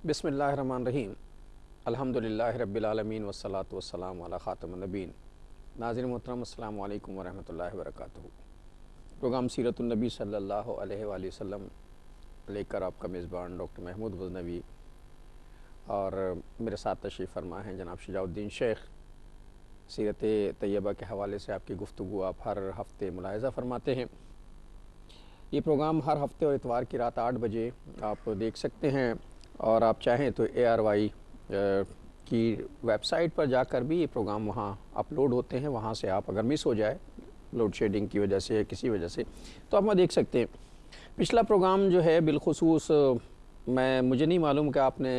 بسم اللہ الرحمن الرحیم الحمدللہ رب العالمین والصلاة والسلام علی خاتم النبیین۔ ناظرین محترم السلام علیکم ورحمۃ اللہ وبرکاتہ۔ پروگرام سیرت النبی صلی اللہ علیہ وآلہ وسلم لے کر آپ کا میزبان ڈاکٹر محمود غزنوی اور میرے ساتھ تشریف فرما ہیں جناب شجاع الدین شیخ۔ سیرت طیبہ کے حوالے سے آپ کی گفتگو آپ ہر ہفتے ملاحظہ فرماتے ہیں۔ یہ پروگرام ہر ہفتے اور اتوار کی رات 8 بجے آپ دیکھ سکتے ہیں، اور آپ چاہیں تو ARY کی ویب سائٹ پر جا کر بھی یہ پروگرام وہاں اپلوڈ ہوتے ہیں، وہاں سے آپ اگر مس ہو جائے لوڈ شیڈنگ کی وجہ سے کسی وجہ سے تو آپ وہاں دیکھ سکتے ہیں۔ پچھلا پروگرام جو ہے بالخصوص مجھے نہیں معلوم کہ آپ نے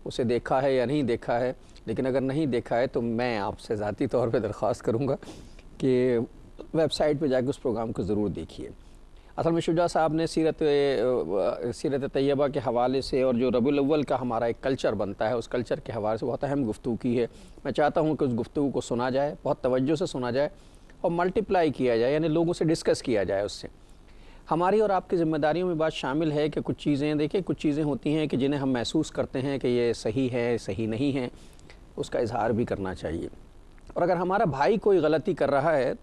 اسے دیکھا ہے یا نہیں دیکھا ہے، لیکن اگر نہیں دیکھا ہے تو میں آپ سے ذاتی طور پہ درخواست کروں گا کہ ویب سائٹ پہ جا کے اس پروگرام کو ضرور دیکھیے۔ اصل میں شجاع صاحب نے سیرت طیبہ کے حوالے سے اور جو ربیع الاول کا ہمارا ایک کلچر بنتا ہے، اس کلچر کے حوالے سے بہت اہم گفتگو کی ہے۔ میں چاہتا ہوں کہ اس گفتگو کو سنا جائے، بہت توجہ سے سنا جائے اور ملٹیپلائی کیا جائے، یعنی لوگوں سے ڈسکس کیا جائے۔ اس سے ہماری اور آپ کی ذمہ داریوں میں بات شامل ہے کہ کچھ چیزیں دیکھیں، کچھ چیزیں ہوتی ہیں کہ جنہیں ہم محسوس کرتے ہیں کہ یہ صحیح ہے، صحیح نہیں ہے، اس کا اظہار بھی کرنا چاہیے۔ اور اگر ہمارا بھائی کوئی غلطی کر رہا ہے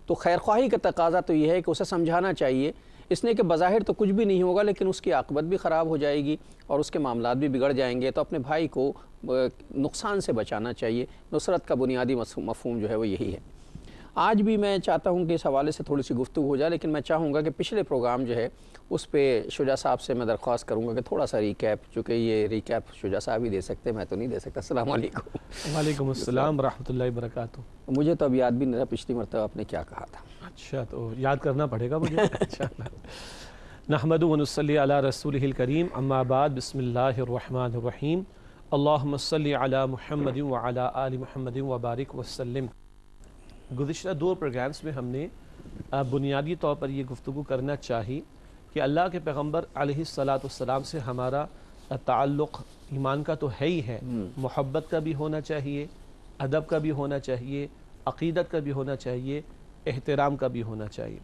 تو خیر خواہی کا تقاضا تو یہ ہے کہ اسے سمجھانا چاہیے، اس نے کہ بظاہر تو کچھ بھی نہیں ہوگا لیکن اس کی عاقبت بھی خراب ہو جائے گی اور اس کے معاملات بھی بگڑ جائیں گے، تو اپنے بھائی کو نقصان سے بچانا چاہیے۔ نصرت کا بنیادی مفہوم جو ہے وہ یہی ہے۔ آج بھی میں چاہتا ہوں کہ اس حوالے سے تھوڑی سی گفتگو ہو جائے، لیکن میں چاہوں گا کہ پچھلے پروگرام جو ہے اس پہ شجاع صاحب سے میں درخواست کروں گا کہ تھوڑا سا ریکیپ، چونکہ یہ ریکیپ شجاع صاحب ہی دے سکتے، میں تو نہیں دے سکتا۔ السلام علیکم۔ وعلیکم السلام ورحمۃ اللہ وبرکاتہ۔ مجھے تو اب یاد بھی نہیں رہا پچھلی مرتبہ آپ نے کیا کہا تھا۔ اچھا، تو یاد کرنا پڑے گا مجھے۔ اچھا، نحمد و نصلی علی رسولہ الکریم، اما بعد، بسم اللہ الرحمن الرحیم، اللہم صلی علی محمد وعلی آل محمد وبارک وسلم۔ گزشتہ 2 پروگرامز میں ہم نے بنیادی طور پر یہ گفتگو کرنا چاہی کہ اللہ کے پیغمبر علیہ السلام سے ہمارا تعلق ایمان کا تو ہے ہی ہے، محبت کا بھی ہونا چاہیے، ادب کا بھی ہونا چاہیے، عقیدت کا بھی ہونا چاہیے، احترام کا بھی ہونا چاہیے،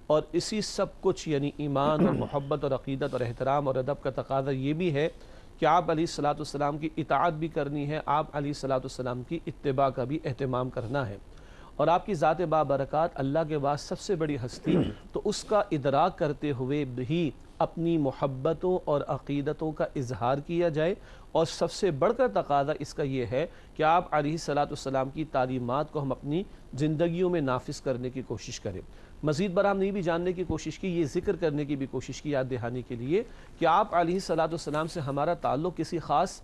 اور اسی سب کچھ یعنی ایمان اور محبت اور عقیدت اور احترام اور ادب کا تقاضا یہ بھی ہے کہ آپ علیہ السلام کی اطاعت بھی کرنی ہے، آپ علیہ السلام کی اتباع کا بھی اہتمام کرنا ہے، اور آپ کی ذات بابرکات اللہ کے بعد سب سے بڑی ہستی، تو اس کا ادراک کرتے ہوئے بھی اپنی محبتوں اور عقیدتوں کا اظہار کیا جائے، اور سب سے بڑھ کر تقاضا اس کا یہ ہے کہ آپ علیہ السلام کی تعلیمات کو ہم اپنی زندگیوں میں نافذ کرنے کی کوشش کریں۔ مزید برآمد یہ بھی جاننے کی کوشش کی، یہ ذکر کرنے کی بھی کوشش کی یاد دہانی کے لیے کہ آپ علیہ السلام سے ہمارا تعلق کسی خاص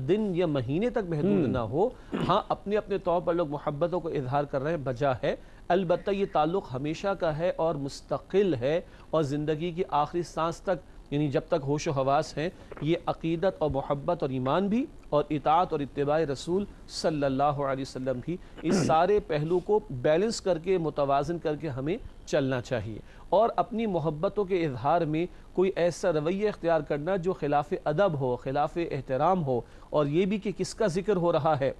دن یا مہینے تک محدود نہ ہو، ہاں اپنے اپنے طور پر لوگ محبتوں کو اظہار کر رہے ہیں، بجا ہے، البتہ یہ تعلق ہمیشہ کا ہے اور مستقل ہے، اور زندگی کی آخری سانس تک یعنی جب تک ہوش و حواس ہیں یہ عقیدت اور محبت اور ایمان بھی اور اطاعت اور اتباع رسول صلی اللہ علیہ وسلم بھی، اس سارے پہلو کو بیلنس کر کے متوازن کر کے ہمیں چلنا چاہیے، اور اپنی محبتوں کے اظہار میں کوئی ایسا رویہ اختیار کرنا جو خلاف ادب ہو، خلاف احترام ہو، اور یہ بھی کہ کس کا ذکر ہو رہا ہے،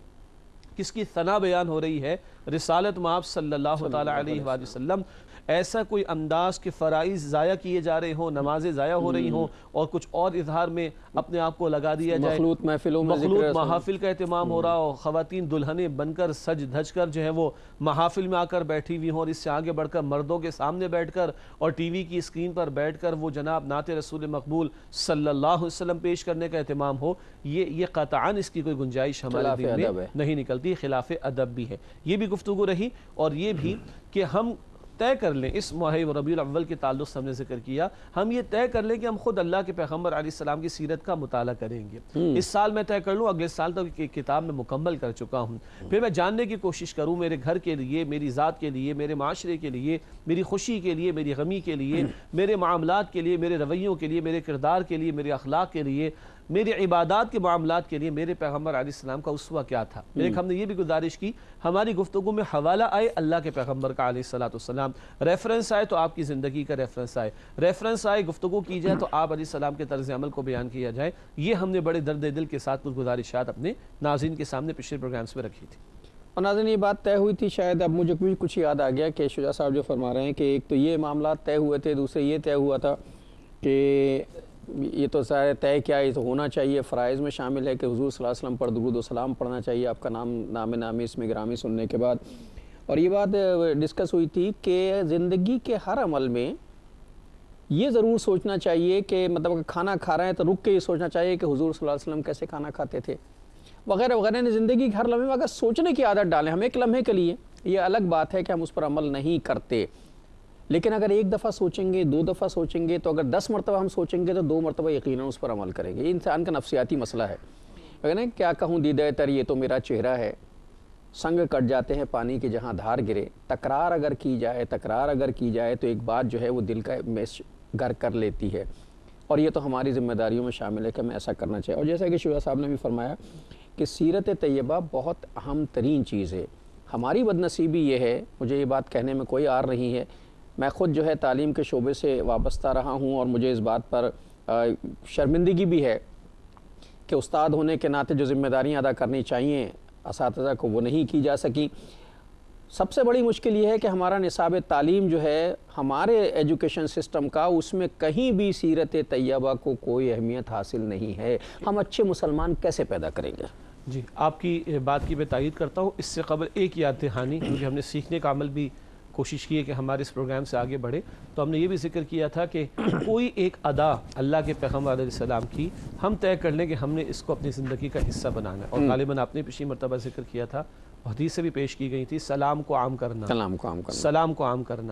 کس کی ثنا بیان ہو رہی ہے، رسالت مآب صلی اللہ تعالیٰ علیہ وآلہ وسلم، ایسا کوئی انداز کے فرائض ضائع کیے جا رہے ہوں، نمازیں ضائع ہو رہی ہوں اور کچھ اور اظہار میں اپنے آپ کو لگا دیا جائے، مخلوط محفلوں میں مخلوط محافل کا اہتمام ہو رہا ہو، خواتین دلہنیں بن کر سج دھج کر جو ہے وہ محافل میں آ کر بیٹھی ہوئی ہوں، اور اس سے آگے بڑھ کر مردوں کے سامنے بیٹھ کر اور ٹی وی کی اسکرین پر بیٹھ کر وہ جناب نعت رسول مقبول صلی اللہ علیہ وسلم پیش کرنے کا اہتمام ہو، یہ قطعاً اس کی کوئی گنجائش ہمارے دین میں نہیں نکلتی، خلاف ادب بھی ہے۔ یہ بھی گفتگو رہی، اور یہ بھی کہ ہم طے کر لیں، اس ماہ ربیع الاول کے تعلق سے ہم نے ذکر کیا، ہم یہ طے کر لیں کہ ہم خود اللہ کے پیغمبر علیہ السلام کی سیرت کا مطالعہ کریں گے۔ اس سال میں طے کر لوں، اگلے سال تک ایک کتاب میں مکمل کر چکا ہوں، پھر میں جاننے کی کوشش کروں میرے گھر کے لیے، میری ذات کے لیے، میرے معاشرے کے لیے، میری خوشی کے لیے، میری غمی کے لیے، میرے معاملات کے لیے، میرے رویوں کے لیے، میرے کردار کے لیے، میرے اخلاق کے لیے، میرے عبادات کے معاملات کے لیے میرے پیغمبر علیہ السلام کا اسوہ کیا تھا۔ ایک ہم نے یہ بھی گزارش کی ہماری گفتگو میں حوالہ آئے اللہ کے پیغمبر کا علیہ السلام، ریفرنس آئے تو آپ کی زندگی کا ریفرنس آئے گفتگو کی جائے تو آپ علیہ السلام کے طرز عمل کو بیان کیا جائے۔ یہ ہم نے بڑے درد دل کے ساتھ کچھ گزارشات اپنے ناظرین کے سامنے پچھلے پروگرامز میں رکھی تھی، اور ناظرین یہ بات طے ہوئی تھی، شاید اب مجھے بھی کچھ یاد آ گیا کہ شجاع صاحب جو فرما رہے ہیں کہ ایک تو یہ معاملات طے ہوئے تھے، دوسرے یہ طے ہوا تھا کہ یہ تو سارے طے کیا، یہ تو ہونا چاہیے، فرائض میں شامل ہے کہ حضور صلی اللہ علیہ وسلم پر درود و سلام پڑھنا چاہیے آپ کا نام نامی اسم گرامی سننے کے بعد۔ اور یہ بات ڈسکس ہوئی تھی کہ زندگی کے ہر عمل میں یہ ضرور سوچنا چاہیے کہ مطلب اگر کھانا کھا رہے ہیں تو رک کے یہ سوچنا چاہیے کہ حضور صلی اللہ علیہ وسلم کیسے کھانا کھاتے تھے وغیرہ وغیرہ۔ نے زندگی کے ہر لمحے میں اگر سوچنے کی عادت ڈالیں ہم ایک لمحے کے لیے، یہ الگ بات ہے کہ ہم اس پر عمل نہیں کرتے، لیکن اگر ایک دفعہ سوچیں گے، 2 دفعہ سوچیں گے، تو اگر 10 مرتبہ ہم سوچیں گے تو 2 مرتبہ یقیناً اس پر عمل کریں گے۔ یہ انسان کا نفسیاتی مسئلہ ہے۔ اگر نا کیا کہوں دیدہ تر یہ تو میرا چہرہ ہے، سنگ کٹ جاتے ہیں پانی کے جہاں دھار گرے، تکرار اگر کی جائے تو ایک بات جو ہے وہ دل کا میں گھر کر لیتی ہے، اور یہ تو ہماری ذمہ داریوں میں شامل ہے کہ ہمیں ایسا کرنا چاہیے۔ اور جیسا کہ شیخ صاحب نے بھی فرمایا کہ سیرت طیبہ بہت اہم ترین چیز ہے۔ ہماری بدنصیبی یہ ہے، مجھے یہ بات کہنے میں کوئی عار نہیں ہے، میں خود جو ہے تعلیم کے شعبے سے وابستہ رہا ہوں، اور مجھے اس بات پر شرمندگی بھی ہے کہ استاد ہونے کے ناطے جو ذمہ داریاں ادا کرنی چاہیے اساتذہ کو وہ نہیں کی جا سکی۔ سب سے بڑی مشکل یہ ہے کہ ہمارا نصاب تعلیم جو ہے ہمارے ایجوکیشن سسٹم کا، اس میں کہیں بھی سیرت طیبہ کو کوئی اہمیت حاصل نہیں ہے۔ ہم اچھے مسلمان کیسے پیدا کریں گے؟ جی، آپ کی بات کی میں تائید کرتا ہوں۔ اس سے قبل ایک یاد دہانی، کیونکہ ہم نے سیکھنے کا عمل بھی کوشش کی ہے کہ ہمارے اس پروگرام سے آگے بڑھے، تو ہم نے یہ بھی ذکر کیا تھا کہ کوئی ایک ادا اللہ کے پیغمبر علیہ السلام کی ہم طے کر لیں کہ ہم نے اس کو اپنی زندگی کا حصہ بنانا ہے، اور غالباً آپ نے پچھلی مرتبہ ذکر کیا تھا، حدیث سے بھی پیش کی گئی تھی، سلام کو عام کرنا،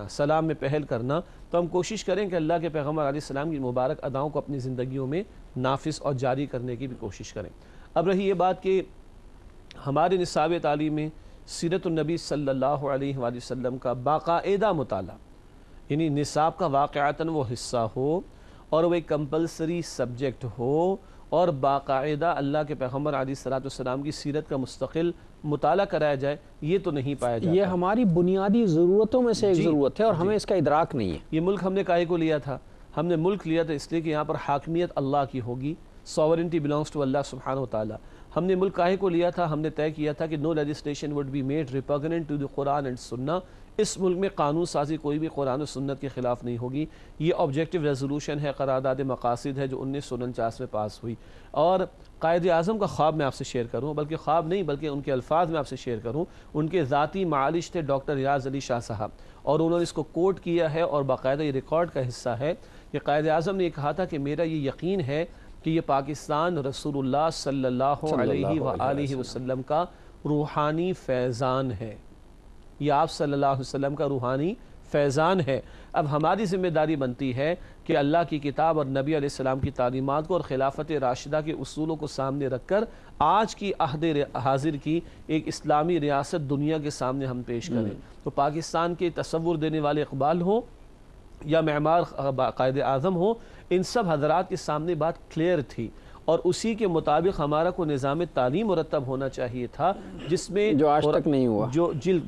سلام میں پہل کرنا۔ تو ہم کوشش کریں کہ اللہ کے پیغمبر علیہ السلام کی مبارک اداؤں کو اپنی زندگیوں میں نافذ اور جاری کرنے کی بھی کوشش کریں۔ اب رہی یہ بات کہ ہمارے نصاب تعلیم میں سیرت النبی صلی اللہ علیہ وآلہ وسلم کا باقاعدہ مطالعہ، یعنی نصاب کا واقعتاً وہ حصہ ہو اور وہ ایک کمپلسری سبجیکٹ ہو، اور باقاعدہ اللہ کے پیغمبر علیہ السلام کی سیرت کا مستقل مطالعہ کرایا جائے، یہ تو نہیں پایا جاتا۔ یہ ہماری بنیادی ضرورتوں میں سے ایک ضرورت ہے، اور ہمیں اس کا ادراک نہیں ہے۔ یہ ملک ہم نے کاہے کو لیا تھا؟ ہم نے ملک لیا تھا اس لیے کہ یہاں پر حاکمیت اللہ کی ہوگی، سوورنٹی بلانگس ٹو اللہ سبحانہ وتعالی۔ ہم نے ملک کاہے کو لیا تھا؟ ہم نے طے کیا تھا کہ no legislation would be made repugnant to the Quran and Sunnah. اس ملک میں قانون سازی کوئی بھی قرآن و سنت کے خلاف نہیں ہوگی۔ یہ آبجیکٹیو ریزولوشن ہے، قرارداد مقاصد ہے جو 1949 میں پاس ہوئی۔ اور قائد اعظم کا خواب میں آپ سے شیئر کروں، بلکہ خواب نہیں بلکہ ان کے الفاظ میں آپ سے شیئر کروں، ان کے ذاتی معالج تھے ڈاکٹر ریاض علی شاہ صاحب، اور انہوں نے اس کو کوٹ کیا ہے اور باقاعدہ یہ ریکارڈ کا حصہ ہے کہ قائد اعظم نے یہ کہا تھا کہ میرا یہ یقین ہے کہ یہ پاکستان رسول اللہ صلی اللہ علیہ وآلہ وسلم کا روحانی فیضان ہے، یہ آپ صلی اللہ علیہ وسلم کا روحانی فیضان ہے۔ اب ہماری ذمہ داری بنتی ہے کہ اللہ کی کتاب اور نبی علیہ السلام کی تعلیمات کو اور خلافت راشدہ کے اصولوں کو سامنے رکھ کر آج کی عہد حاضر کی ایک اسلامی ریاست دنیا کے سامنے ہم پیش کریں۔ تو پاکستان کے تصور دینے والے اقبال ہوں یا معمار قائد اعظم ہو، ان سب حضرات کے سامنے بات کلیئر تھی، اور اسی کے مطابق ہمارا کو نظام تعلیم مرتب ہونا چاہیے تھا، جس میں جو آج تک نہیں ہوا،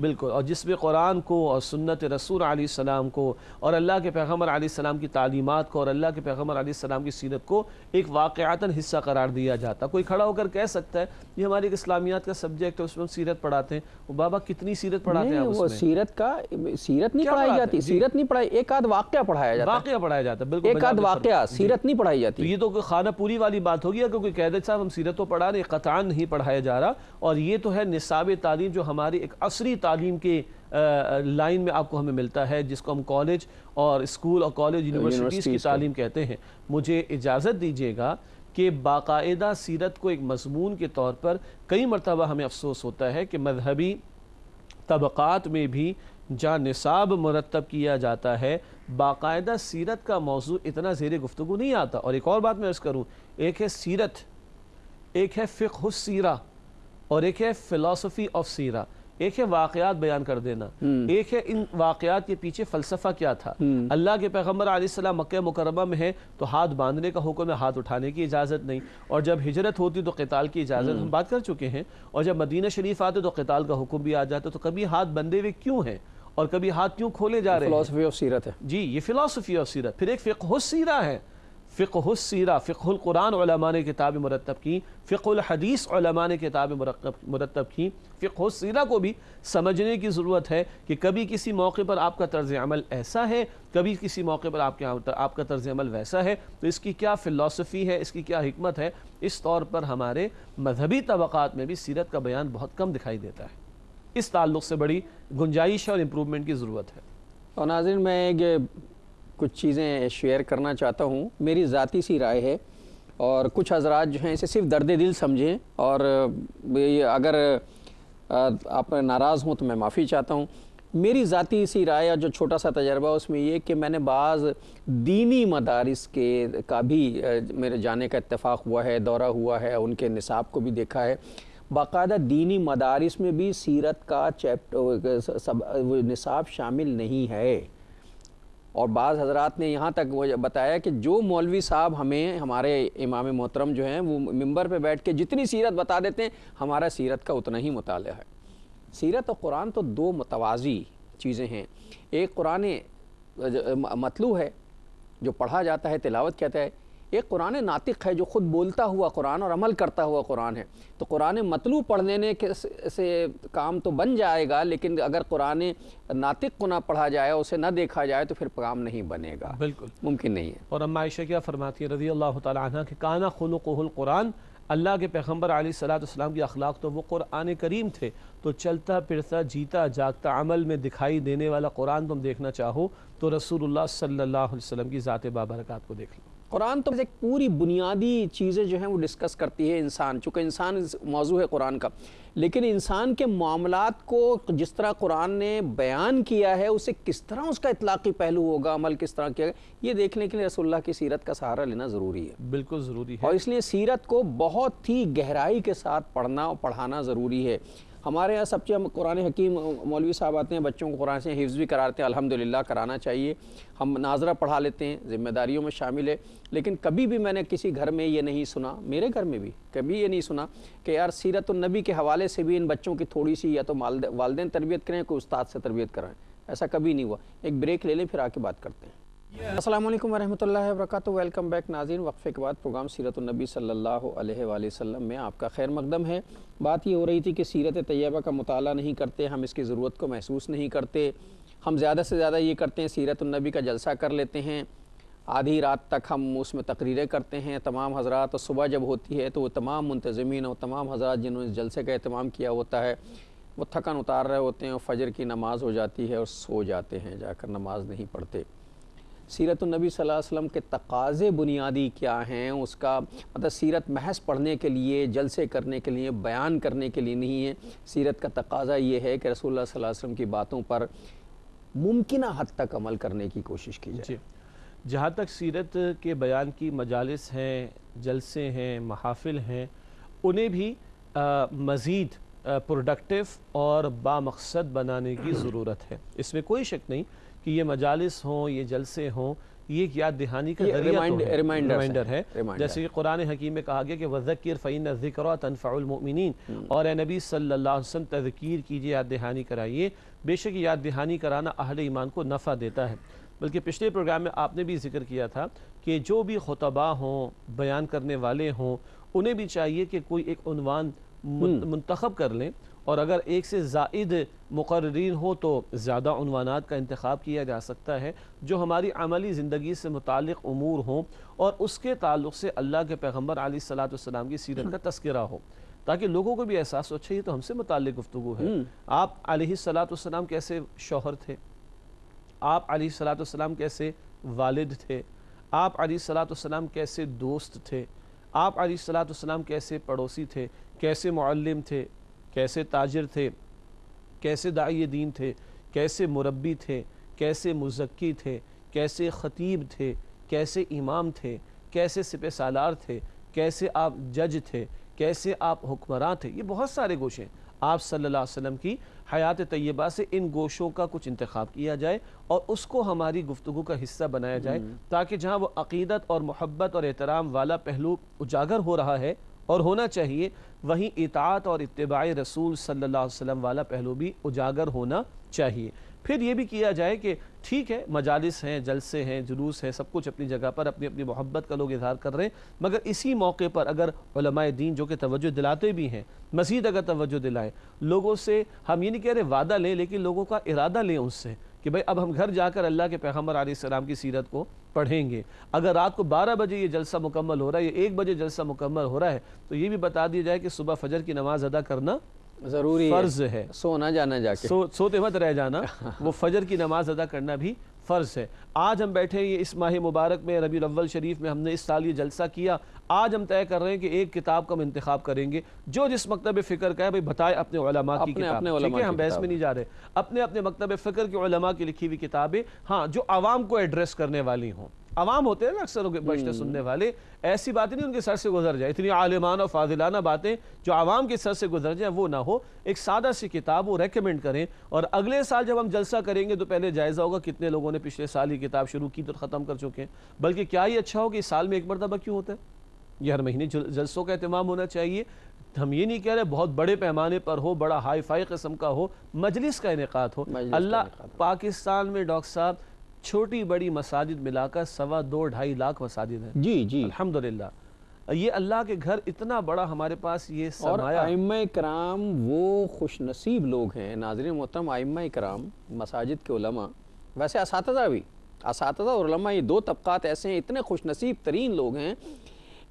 بالکل، اور جس میں قرآن کو اور سنت رسول علیہ السلام کو اور اللہ کے پیغمبر علیہ السلام کی تعلیمات کو اور اللہ کے پیغمبر علیہ السلام کی سیرت کو ایک واقعتاً حصہ قرار دیا جاتا۔ کوئی کھڑا ہو کر کہہ سکتا ہے یہ ہماری ایک اسلامیات کا سبجیکٹ ہے، اس میں ہم سیرت پڑھاتے ہیں۔ وہ بابا کتنی سیرت پڑھاتے ہیں آپ اس میں؟ سیرت نہیں پڑھائی جاتی، سیرت نہیں پڑھائی، ایک آدھ واقعہ پڑھایا جاتا ہے، واقعہ پڑھایا جاتا ہے، بالکل ایک آدھ واقعہ، سیرت نہیں پڑھائی جاتی۔ تو یہ تو خانہ پوری والی بات ہوگی کہ کوئی کہہ دے صاحب ہم سیرت تو پڑھا رہے، قطعاً نہیں پڑھایا جا رہا۔ اور یہ تو ہے نصاب تعلیم جو ہماری ایک عصری تعلیم کے لائن میں آپ کو ہمیں ملتا ہے، جس کو ہم کالج اور اسکول اور کالج یونیورسٹیز کی تعلیم کہتے ہیں۔ مجھے اجازت دیجیے گا کہ باقاعدہ سیرت کو ایک مضمون کے طور پر کئی مرتبہ ہمیں افسوس ہوتا ہے کہ مذہبی طبقات میں بھی جہاں نصاب مرتب کیا جاتا ہے باقاعدہ سیرت کا موضوع اتنا زیر گفتگو نہیں آتا۔ اور ایک اور بات میں عرض کروں، ایک ہے سیرت، ایک ہے فقہ السیرہ، اور ایک ہے فلسفی آف سیرہ، ایک ہے واقعات بیان کر دینا، ایک ہے ان واقعات کے پیچھے فلسفہ کیا تھا۔ اللہ کے پیغمبر علیہ السلام مکہ مکرمہ میں ہے تو ہاتھ باندھنے کا حکم ہے، ہاتھ اٹھانے کی اجازت نہیں، اور جب ہجرت ہوتی تو قتال کی اجازت، ہم بات کر چکے ہیں، اور جب مدینہ شریف آتے تو قتال کا حکم بھی آ جاتا۔ تو کبھی ہاتھ بندھے ہوئے کیوں ہیں اور کبھی ہاتھ کیوں کھولے جا رہے ہیں؟ فلسفی آف سیرت ہے جی، یہ فلسفی آف سیرت۔ پھر ایک فقہ السیرہ ہے، فقہ السیرہ فقہ القرآن علماء نے کتاب مرتب کی، فقہ الحدیث علماء نے کتاب مرتب کی، فقہ السیرہ کو بھی سمجھنے کی ضرورت ہے کہ کبھی کسی موقع پر آپ کا طرز عمل ایسا ہے، کبھی کسی موقع پر آپ کا طرز عمل ویسا ہے، تو اس کی کیا فلسفی ہے، اس کی کیا حکمت ہے۔ اس طور پر ہمارے مذہبی طبقات میں بھی سیرت کا بیان بہت کم دکھائی دیتا ہے، اس تعلق سے بڑی گنجائش اور امپروومنٹ کی ضرورت ہے۔ اور ناظرین، میں کچھ چیزیں شیئر کرنا چاہتا ہوں، میری ذاتی سی رائے ہے، اور کچھ حضرات جو ہیں اسے صرف درد دل سمجھیں، اور اگر آپ ناراض ہوں تو میں معافی چاہتا ہوں۔ میری ذاتی سی رائے اور جو چھوٹا سا تجربہ اس میں یہ کہ میں نے بعض دینی مدارس کا بھی میرے جانے کا اتفاق ہوا ہے، دورہ ہوا ہے، ان کے نصاب کو بھی دیکھا ہے۔ باقاعدہ دینی مدارس میں بھی سیرت کا نصاب شامل نہیں ہے، اور بعض حضرات نے یہاں تک وہ بتایا کہ جو مولوی صاحب ہمارے امام محترم جو ہیں وہ ممبر پہ بیٹھ کے جتنی سیرت بتا دیتے ہیں، ہمارا سیرت کا اتنا ہی مطالعہ ہے۔ سیرت اور قرآن تو دو متوازی چیزیں ہیں۔ ایک قرآن متلو ہے جو پڑھا جاتا ہے، تلاوت کہتا ہے، ایک قرآن ناطق ہے جو خود بولتا ہوا قرآن اور عمل کرتا ہوا قرآن ہے۔ تو قرآن متلو پڑھنے سے کام تو بن جائے گا، لیکن اگر قرآن ناطق کو نہ پڑھا جائے، اسے نہ دیکھا جائے، تو پھر کام نہیں بنے گا، بالکل ممکن نہیں ہے۔ اور اما عائشہ کیا فرماتی ہے رضی اللہ تعالیٰ عنہ کہ کانا خلقہ القرآن، اللہ کے پیغمبر علیہ السلام کی اخلاق تو وہ قرآن کریم تھے۔ تو چلتا پھرتا جیتا جاگتا عمل میں دکھائی دینے والا قرآن تم دیکھنا چاہو تو رسول اللہ صلی اللہ علیہ وسلم کی ذات بابرکات کو دیکھ لو۔ قرآن تو ایک پوری بنیادی چیزیں جو ہیں وہ ڈسکس کرتی ہے انسان، چونکہ انسان موضوع ہے قرآن کا، لیکن انسان کے معاملات کو جس طرح قرآن نے بیان کیا ہے، اسے کس طرح اس کا اطلاقی پہلو ہوگا، عمل کس طرح کیا گا، یہ دیکھنے کے لیے رسول اللہ کی سیرت کا سہارا لینا ضروری ہے۔ بالکل ضروری ہے، اور اس لیے سیرت کو بہت ہی گہرائی کے ساتھ پڑھنا اور پڑھانا ضروری ہے۔ ہمارے یہاں سب سے قرآن حکیم مولوی صاحب آتے ہیں، بچوں کو قرآن سے حفظ بھی کراتے ہیں، الحمدللہ کرانا چاہیے۔ ہم ناظرہ پڑھا لیتے ہیں، ذمہ داریوں میں شامل ہے، لیکن کبھی بھی میں نے کسی گھر میں یہ نہیں سنا، میرے گھر میں بھی کبھی یہ نہیں سنا کہ یار سیرت النبی کے حوالے سے بھی ان بچوں کی تھوڑی سی یا تو والدین تربیت کریں، کوئی استاد سے تربیت کرائیں، ایسا کبھی نہیں ہوا۔ ایک بریک لے لیں، پھر آ کے بات کرتے ہیں۔ السلام علیکم ورحمۃ اللہ وبرکاتہ، ویلکم بیک ناظرین۔ وقفے کے بعد پروگرام سیرت النبی صلی اللہ علیہ وآلہ وسلم میں آپ کا خیر مقدم ہے۔ بات یہ ہو رہی تھی کہ سیرت طیبہ کا مطالعہ نہیں کرتے، ہم اس کی ضرورت کو محسوس نہیں کرتے، ہم زیادہ سے زیادہ یہ کرتے ہیں سیرت النبی کا جلسہ کر لیتے ہیں، آدھی رات تک ہم اس میں تقریریں کرتے ہیں، تمام حضرات، اور صبح جب ہوتی ہے تو وہ تمام منتظمین اور تمام حضرات جنہوں نے اس جلسے کا اہتمام کیا ہوتا ہے وہ تھکن اتار رہے ہوتے ہیں، اور فجر کی نماز ہو جاتی ہے اور سو جاتے ہیں، جا کر نماز نہیں پڑھتے۔ سیرت النبی صلی اللہ علیہ وسلم کے تقاضے بنیادی کیا ہیں، اس کا مطلب سیرت محض پڑھنے کے لیے، جلسے کرنے کے لیے، بیان کرنے کے لیے نہیں ہے۔ سیرت کا تقاضا یہ ہے کہ رسول اللہ صلی اللہ علیہ وسلم کی باتوں پر ممکنہ حد تک عمل کرنے کی کوشش کی جائے۔ جہاں تک سیرت کے بیان کی مجالس ہیں، جلسے ہیں، محافل ہیں، انہیں بھی مزید پروڈکٹیو اور بامقصد بنانے کی ضرورت ہے۔ اس میں کوئی شک نہیں کہ یہ مجالس ہوں، یہ جلسے ہوں، یہ ایک یاد دہانی کا ریمائنڈر ہے، جیسے کہ قرآن حکیم میں کہا گیا کہ وَذَكِّرْ فَإِنَّ الذِّكْرَىٰ تَنفَعُ الْمُؤْمِنِينَ، اور اے نبی صلی اللہ علیہ وسلم تذکیر کیجئے، یاد دہانی کرائیے، بے شک یاد دہانی کرانا اہل ایمان کو نفع دیتا ہے۔ بلکہ پچھلے پروگرام میں آپ نے بھی ذکر کیا تھا کہ جو بھی خطبہ ہوں، بیان کرنے والے ہوں، انہیں بھی چاہیے کہ کوئی ایک عنوان منتخب کر لیں، اور اگر ایک سے زائد مقررین ہو تو زیادہ عنوانات کا انتخاب کیا جا سکتا ہے، جو ہماری عملی زندگی سے متعلق امور ہوں اور اس کے تعلق سے اللہ کے پیغمبر علیہ السلام کی سیرت کا تذکرہ ہو، تاکہ لوگوں کو بھی احساس ہو اچھا یہ تو ہم سے متعلق گفتگو ہے۔ آپ علیہ السلام کیسے شوہر تھے، آپ علیہ السلام کیسے والد تھے، آپ علیہ السلام کیسے دوست تھے، آپ علیہ السلام کیسے پڑوسی تھے، کیسے معلم تھے، کیسے تاجر تھے، کیسے داعی دین تھے، کیسے مربی تھے، کیسے مزکی تھے، کیسے خطیب تھے، کیسے امام تھے، کیسے سپہ سالار تھے، کیسے آپ جج تھے، کیسے آپ حکمراں تھے۔ یہ بہت سارے گوشے ہیں۔ آپ صلی اللہ علیہ وسلم کی حیات طیبہ سے ان گوشوں کا کچھ انتخاب کیا جائے اور اس کو ہماری گفتگو کا حصہ بنایا جائے، تاکہ جہاں وہ عقیدت اور محبت اور احترام والا پہلو اجاگر ہو رہا ہے اور ہونا چاہیے، وہیں اطاعت اور اتباع رسول صلی اللہ علیہ وسلم والا پہلو بھی اجاگر ہونا چاہیے۔ پھر یہ بھی کیا جائے کہ ٹھیک ہے مجالس ہیں، جلسے ہیں، جلوس ہیں، سب کچھ اپنی جگہ پر اپنی اپنی محبت کا لوگ اظہار کر رہے ہیں، مگر اسی موقع پر اگر علماء دین جو کہ توجہ دلاتے بھی ہیں، مزید اگر توجہ دلائیں، لوگوں سے ہم یہ نہیں کہہ رہے وعدہ لیں، لیکن لوگوں کا ارادہ لیں اس سے کہ بھئی اب ہم گھر جا کر اللہ کے پیغمبر علیہ السلام کی سیرت کو پڑھیں گے۔ اگر رات کو 12 بجے یہ جلسہ مکمل ہو رہا ہے یا 1 بجے جلسہ مکمل ہو رہا ہے تو یہ بھی بتا دیا جائے کہ صبح فجر کی نماز ادا کرنا ضروری فرض ہے، سونا جانا جا کے سوتے مت رہ جانا، وہ فجر کی نماز ادا کرنا بھی فرض ہے۔ آج ہم بیٹھے یہ اس ماہ مبارک میں ربیع الاول شریف میں ہم نے اس سال یہ جلسہ کیا، آج ہم طے کر رہے ہیں کہ ایک کتاب کا ہم انتخاب کریں گے، جو جس مکتب فکر کا ہے بھئی بتائے اپنے علماء کی کتاب، ٹھیک ہے ہم بحث میں نہیں جا رہے، اپنے اپنے مکتب فکر کے علماء کی لکھی ہوئی کتابیں، ہاں جو عوام کو ایڈریس کرنے والی ہوں۔ عوام ہوتے ہیں نا اکثر بیشتر سننے والے، ایسی باتیں نہیں ان کے سر سے گزر جائے، اتنی عالمانہ و فاضلانہ باتیں جو عوام کے سر سے گزر جائیں وہ نہ ہو، ایک سادہ سی کتاب وہ ریکمنڈ کریں، اور اگلے سال جب ہم جلسہ کریں گے تو پہلے جائزہ ہوگا کتنے لوگوں نے پچھلے سال یہ کتاب شروع کی تو ختم کر چکے ہیں، بلکہ کیا یہ اچھا ہو کہ اس سال میں ایک مرتبہ کیوں ہوتا ہے، یہ ہر مہینے جلسوں کا اہتمام ہونا چاہیے۔ ہم یہ نہیں کہہ رہے بہت بڑے پیمانے پر ہو، بڑا ہائی فائی قسم کا ہو، مجلس کا انعقاد ہو۔ اللہ پاکستان میں ڈاکٹر صاحب چھوٹی بڑی مساجد ملا کر 2.5-2.5 لاکھ مساجد ہیں، جی الحمدللہ، یہ اللہ کے گھر اتنا بڑا ہمارے پاس یہ سرمایہ۔ اور ائمہ کرام وہ خوش نصیب لوگ ہیں ناظرین محترم، ائمہ کرام مساجد کے علماء، ویسے اساتذہ بھی، اساتذہ اور علماء، یہ دو طبقات ایسے ہیں، اتنے خوش نصیب ترین لوگ ہیں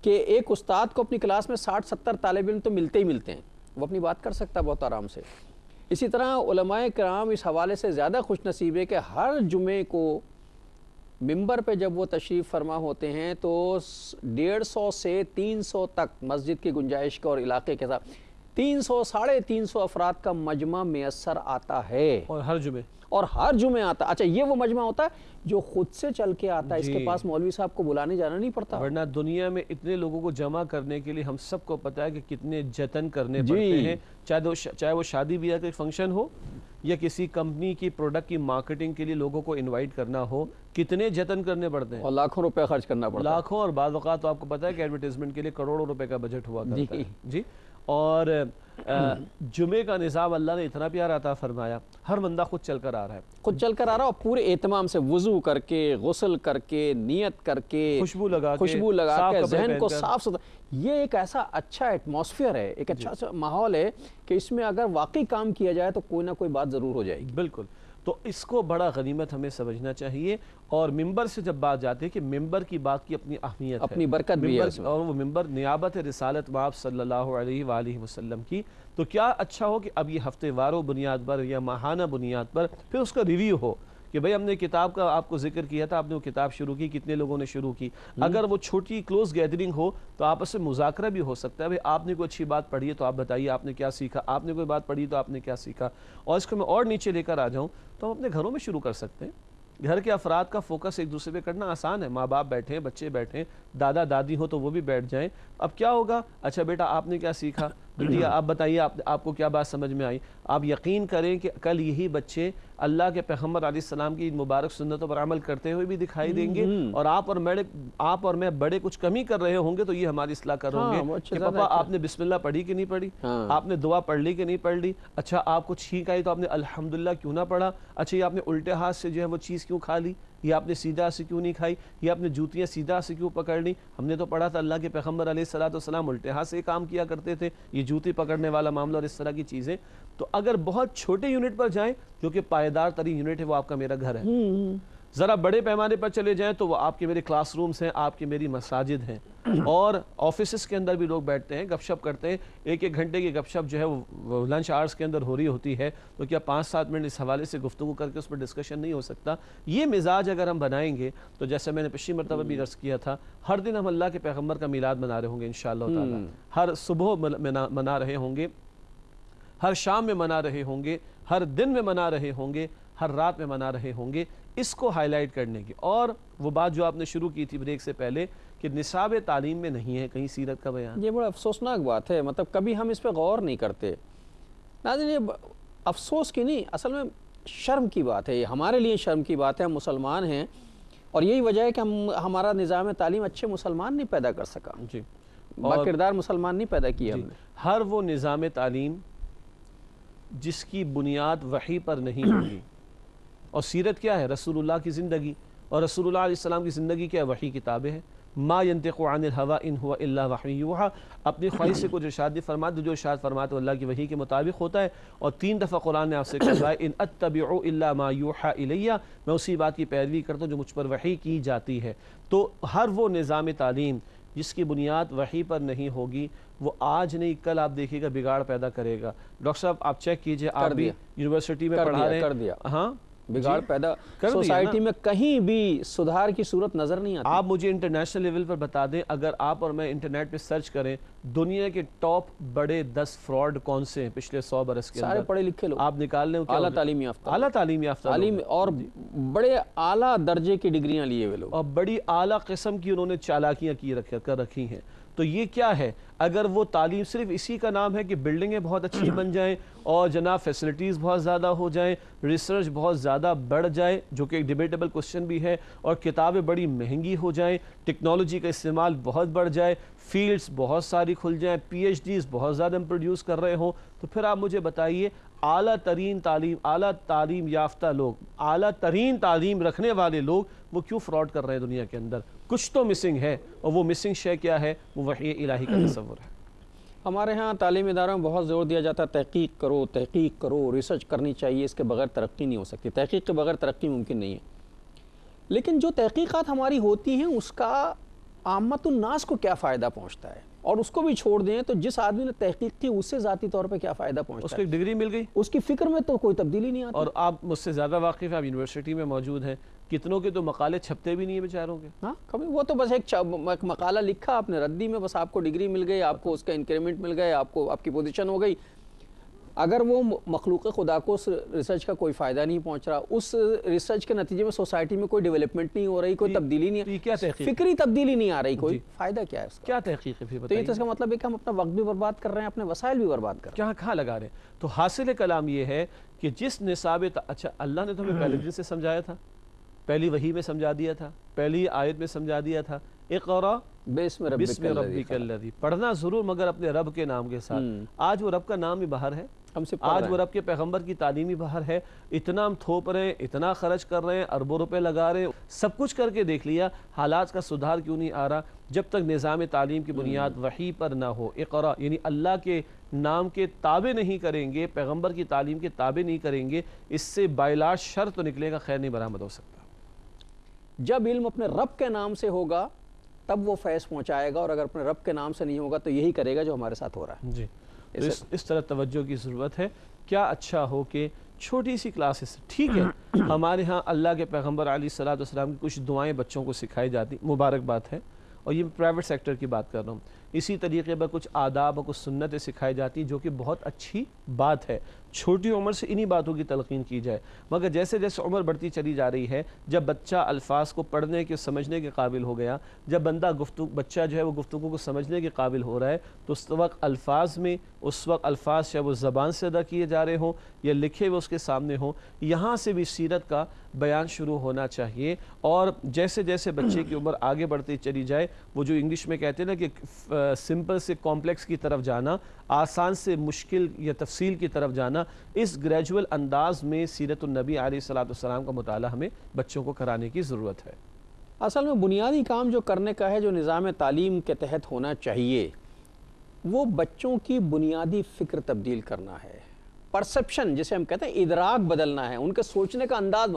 کہ ایک استاد کو اپنی کلاس میں 60-70 طالب علم تو ملتے ہی ملتے ہیں، وہ اپنی بات کر سکتا ہے بہت آرام سے۔ اسی طرح علماء کرام اس حوالے سے زیادہ خوش نصیب ہے کہ ہر جمعے کو ممبر پہ جب وہ تشریف فرما ہوتے ہیں تو 150 سے 300 تک مسجد کی گنجائش کا اور علاقے کے ساتھ 300-350 افراد کا مجمع میسر آتا ہے، اور ہر جمعے آتا ہے۔ اچھا یہ وہ مجمع ہوتا ہے جو خود سے چل کے آتا ہے، اس کے پاس مولوی صاحب کو بلانے جانا نہیں پڑتا، ورنہ دنیا میں اتنے لوگوں کو جمع کرنے کے لیے ہم سب کو پتہ ہے کہ کتنے جتن کرنے پڑتے ہیں، چاہے وہ شادی بیاہ کا فنکشن ہو یا کسی کمپنی کی پروڈکٹ کی مارکیٹنگ کے لیے لوگوں کو انوائٹ کرنا ہو، کتنے جتن کرنے پڑتے ہیں، اور لاکھوں روپے خرچ کرنا پڑتا ہے، لاکھوں، اور بعض اوقات تو آپ کو پتہ ہے کہ ایڈورٹائزمنٹ کے لیے کروڑوں روپے کا بجٹ ہوا کرتا ہے جی۔ اور جمعے کا نظام اللہ نے اتنا پیارا عطا فرمایا، ہر بندہ خود چل کر آ رہا ہے، اور پورے اہتمام سے وضو کر کے، غسل کر کے، نیت کر کے، خوشبو لگا کے، ذہن کو صاف ستھرا، یہ ایک ایسا اچھا ایٹماسفیئر ہے، ایک اچھا سا ماحول ہے کہ اس میں اگر واقعی کام کیا جائے تو کوئی نہ کوئی بات ضرور ہو جائے گی۔ بالکل، تو اس کو بڑا غنیمت ہمیں سمجھنا چاہیے، اور ممبر سے جب بات جاتی ہے کہ ممبر کی بات کی اپنی اہمیت ہے، اپنی برکت بھی ہے، اور وہ ممبر نیابت رسالت مآب صلی اللہ علیہ وآلہ وسلم کی، تو کیا اچھا ہو کہ اب یہ ہفتے واروں بنیاد پر یا ماہانہ بنیاد پر پھر اس کا ریویو ہو کہ بھئی ہم نے کتاب کا آپ کو ذکر کیا تھا، آپ نے وہ کتاب شروع کی، کتنے لوگوں نے شروع کی، اگر وہ چھوٹی کلوز گیدرنگ ہو تو آپس میں مذاکرہ بھی ہو سکتا ہے، بھئی آپ نے کوئی اچھی بات پڑھی ہے تو آپ بتائیے آپ نے کیا سیکھا، آپ نے کوئی بات پڑھی تو آپ نے کیا سیکھا، اور اس کو میں اور نیچے لے کر آ جاؤں تو ہم اپنے گھروں میں شروع کر سکتے ہیں۔ گھر کے افراد کا فوکس ایک دوسرے پہ کرنا آسان ہے، ماں باپ بیٹھیں، بچے بیٹھیں، دادا دادی ہو تو وہ بھی بیٹھ جائیں، اب کیا ہوگا، اچھا بیٹا آپ نے کیا سیکھا، بٹیا آپ بتائیے آپ کو کیا بات سمجھ میں آئی، آپ یقین کریں کہ کل یہی بچے اللہ کے پیغمبر علیہ السلام کی مبارک سنتوں پر عمل کرتے ہوئے بھی دکھائی دیں گے، اور آپ اور میں بڑے کچھ کمی کر رہے ہوں گے تو یہ ہماری اصلاح کر رہے ہوں گے کہ پاپا آپ نے بسم اللہ پڑھی کہ نہیں پڑھی، آپ نے دعا پڑھ لی کہ نہیں پڑھ لی، اچھا آپ کو چھینک آئی تو آپ نے الحمدللہ کیوں نہ پڑھا، اچھا یہ آپ نے الٹے ہاتھ سے جو ہے وہ چیز کیوں کھا لی، یہ آپ نے سیدھا سے کیوں نہیں کھائی، یہ آپ نے جوتیاں سیدھا سے کیوں پکڑ لی، ہم نے تو پڑھا تھا اللہ کے پیغمبر علیہ السلام الٹے ہاتھ سے کام کیا کرتے تھے، یہ جوتی پکڑنے والا معاملہ اور اس طرح کی چیزیں۔ تو اگر بہت چھوٹے یونٹ پر جائیں جو کہ پائیدار ترین یونٹ ہے وہ آپ کا میرا گھر ہے، ذرا بڑے پیمانے پر چلے جائیں تو وہ آپ کے میرے کلاس رومز ہیں، آپ کی میری مساجد ہیں، اور آفیسز کے اندر بھی لوگ بیٹھتے ہیں، گپ شپ کرتے ہیں، 1-1 گھنٹے کی گپ شپ جو ہے وہ لنچ آورز کے اندر ہو رہی ہوتی ہے، تو کیا 5-7 منٹ اس حوالے سے گفتگو کر کے اس پر ڈسکشن نہیں ہو سکتا؟ یہ مزاج اگر ہم بنائیں گے تو جیسے میں نے پچھلی مرتبہ بھی عرض کیا تھا، ہر دن ہم اللہ کے پیغمبر کا میلاد منا رہے ہوں گے انشاءاللہ تعالی، ہر صبح منا رہے ہوں گے، ہر شام میں منا رہے ہوں گے، ہر دن میں منا رہے ہوں گے، ہر رات میں منا رہے ہوں گے، اس کو ہائی لائٹ کرنے کی۔ اور وہ بات جو آپ نے شروع کی تھی بریک سے پہلے کہ نصاب تعلیم میں نہیں ہے کہیں سیرت کا بیان، یہ بڑا افسوسناک بات ہے، مطلب کبھی ہم اس پہ غور نہیں کرتے۔ ناظرین یہ افسوس کی نہیں، اصل میں شرم کی بات ہے، یہ ہمارے لیے شرم کی بات ہے، ہم مسلمان ہیں، اور یہی وجہ ہے کہ ہمارا نظام تعلیم اچھے مسلمان نہیں پیدا کر سکا، جی، با کردار مسلمان نہیں پیدا کیا ہم نے۔ ہر وہ نظام تعلیم جس کی بنیاد وحی پر نہیں ہوگی، اور سیرت کیا ہے؟ رسول اللہ کی زندگی، اور رسول اللہ علیہ السلام کی زندگی کیا ہے؟ وحی کتابیں ہیں۔ ما ینطق عن الہوا ان ہوا الا وحی یوحی، اپنی خواہش سے کچھ ارشاد نہیں فرماتے، جو ارشاد فرماتے اللہ کی وحی کے مطابق ہوتا ہے۔ اور 3 دفعہ قرآن نے آپ سے کہا ہے ان اتبع الا ما یوحی الی، میں اسی بات کی پیروی کرتا ہوں جو مجھ پر وحی کی جاتی ہے۔ تو ہر وہ نظام تعلیم جس کی بنیاد وحی پر نہیں ہوگی، وہ آج نہیں کل آپ دیکھیے گا بگاڑ پیدا کرے گا۔ ڈاکٹر صاحب آپ چیک کیجئے، آپ بھی یونیورسٹی میں پڑھا رہے ہیں، کر دیا ہاں بگاڑ پیدا، سوسائٹی میں کہیں بھی سدھار کی صورت نظر نہیں آتی۔ آپ مجھے انٹرنیشنل لیول پر بتا دیں، اگر آپ اور میں انٹرنیٹ پہ سرچ کریں دنیا کے ٹاپ بڑے 10 فراڈ کون سے ہیں پچھلے 100 برس کے اندر، سارے پڑھے لکھے لوگ، آپ نکال لیں، اعلیٰ تعلیم یافتہ، اعلیٰ تعلیم یافتہ اور بڑے اعلیٰ درجے کی ڈگریاں لیے ہوئے لوگ، اور بڑی اعلیٰ قسم کی انہوں نے چالاکیاں کر رکھی ہیں۔ تو یہ کیا ہے؟ اگر وہ تعلیم صرف اسی کا نام ہے کہ بلڈنگیں بہت اچھی بن جائیں اور جناب فیسلٹیز بہت زیادہ ہو جائیں، ریسرچ بہت زیادہ بڑھ جائے، جو کہ ایک ڈیبیٹیبل کوسچن بھی ہے، اور کتابیں بڑی مہنگی ہو جائیں، ٹیکنالوجی کا استعمال بہت بڑھ جائے، فیلڈز بہت ساری کھل جائیں، پی ایچ ڈیز بہت زیادہ ہم پروڈیوس کر رہے ہوں، تو پھر آپ مجھے بتائیے اعلیٰ ترین تعلیم، اعلیٰ تعلیم یافتہ لوگ، اعلیٰ ترین تعلیم رکھنے والے لوگ وہ کیوں فراڈ کر رہے ہیں دنیا کے اندر؟ کچھ تو مسنگ ہے، اور وہ مسنگ شے کیا ہے؟ وہ وحی الہی کا تصور ہے۔ ہمارے ہاں تعلیمی اداروں میں بہت زور دیا جاتا ہے تحقیق کرو، ریسرچ کرنی چاہیے، اس کے بغیر ترقی نہیں ہو سکتی، تحقیق کے بغیر ترقی ممکن نہیں ہے۔ لیکن جو تحقیقات ہماری ہوتی ہیں اس کا عامت الناس کو کیا فائدہ پہنچتا ہے؟ اور اس کو بھی چھوڑ دیں تو جس آدمی نے تحقیق کی اس سے ذاتی طور پہ کیا فائدہ پہنچتا ہے؟ اس کو ایک ڈگری مل گئی، اس کی فکر میں تو کوئی تبدیلی نہیں آتی۔ اور آپ مجھ سے زیادہ واقف ہیں، آپ یونیورسٹی میں موجود ہیں، کتنوں کے تو مقالے چھپتے بھی نہیں ہیں بیچاروں کے۔ ہاں کبھی وہ تو بس ایک مقالہ لکھا آپ نے ردی میں، بس آپ کو ڈگری مل گئی، آپ کو اس کا انکریمنٹ مل گیا، آپ کو آپ کی پوزیشن ہو گئی۔ اگر وہ مخلوق خدا کو اس ریسرچ کا کوئی فائدہ نہیں پہنچ رہا، اس ریسرچ کے نتیجے میں سوسائٹی میں کوئی ڈیولپمنٹ نہیں ہو رہی، کوئی تبدیلی نہیں، کیا تحقیق، فکری تبدیلی نہیں آ رہی، کوئی فائدہ کیا ہے اس کا؟ کیا تحقیق ہے پھر تو یہ بتائیے؟ تو اس کا مطلب ہے کہ ہم اپنا وقت بھی برباد کر رہے ہیں، اپنے وسائل بھی برباد کر رہے ہیں۔ کہاں لگا رہے ہیں؟ تو حاصل کلام یہ ہے کہ جس نصاب اچھا اللہ نے تو ہمیں پہلے دن سے سمجھایا تھا، پہلی وحی میں سمجھا دیا تھا، پہلی آیت میں سمجھا دیا تھا، اقرا بسم ربک الذی، پڑھنا ضرور مگر اپنے رب کے نام کے ساتھ۔ آج وہ رب کا نام ہی باہر ہے، ہم سے آج وہ رب کے پیغمبر کی تعلیم ہی باہر ہے، اتنا ہم تھوپ رہے ہیں، اتنا خرچ کر رہے ہیں، اربوں روپے لگا رہے ہیں، سب کچھ کر کے دیکھ لیا، حالات کا سدھار کیوں نہیں آ رہا؟ جب تک نظام تعلیم کی بنیاد وحی پر نہ ہو، اقرا یعنی اللہ کے نام کے تابع نہیں کریں گے، پیغمبر کی تعلیم کے تابع نہیں کریں گے، اس سے بائلاٹ شر تو نکلے گا، خیر نہیں برآمد ہو سکتا۔ جب علم اپنے رب کے نام سے ہوگا تب وہ فیض پہنچائے گا، اور اگر اپنے رب کے نام سے نہیں ہوگا تو یہی کرے گا جو ہمارے ساتھ ہو رہا ہے۔ جی، اس طرح توجہ کی ضرورت ہے۔ کیا اچھا ہو کہ چھوٹی سی کلاسز، ٹھیک ہے ہمارے ہاں اللہ کے پیغمبر علیہ السلام کی کچھ دعائیں بچوں کو سکھائی جاتی، مبارک بات ہے، اور یہ پرائیویٹ سیکٹر کی بات کر رہا ہوں۔ اسی طریقے پر کچھ آداب اور کچھ سنتیں سکھائی جاتی جو کہ بہت اچھی بات ہے، چھوٹی عمر سے انہی باتوں کی تلقین کی جائے۔ مگر جیسے جیسے عمر بڑھتی چلی جا رہی ہے، جب بچہ الفاظ کو پڑھنے کے سمجھنے کے قابل ہو گیا، جب بچہ جو ہے وہ گفتگو کو سمجھنے کے قابل ہو رہا ہے، تو اس وقت الفاظ چاہے وہ زبان سے ادا کیے جا رہے ہوں یا لکھے ہوئے اس کے سامنے ہوں، یہاں سے بھی سیرت کا بیان شروع ہونا چاہیے۔ اور جیسے جیسے بچے کی عمر آگے بڑھتی چلی جائے، وہ جو انگلش میں کہتے ہیں نا کہ سمپل سے کمپلیکس کی طرف جانا، آسان سے مشکل یا تفصیل کی طرف جانا، اس گریجول انداز میں سیرت النبی علیہ السلام کا مطالعہ ہمیں بچوں کو کرانے کی ضرورت ہے۔ اصل میں بنیادی کام جو کرنے کا ہے، جو نظام تعلیم کے تحت ہونا چاہیے، وہ بچوں کی بنیادی فکر تبدیل کرنا ہے، پرسپشن جسے ہم کہتے ہیں، ادراک بدلنا ہے، ان کے سوچنے کا انداز،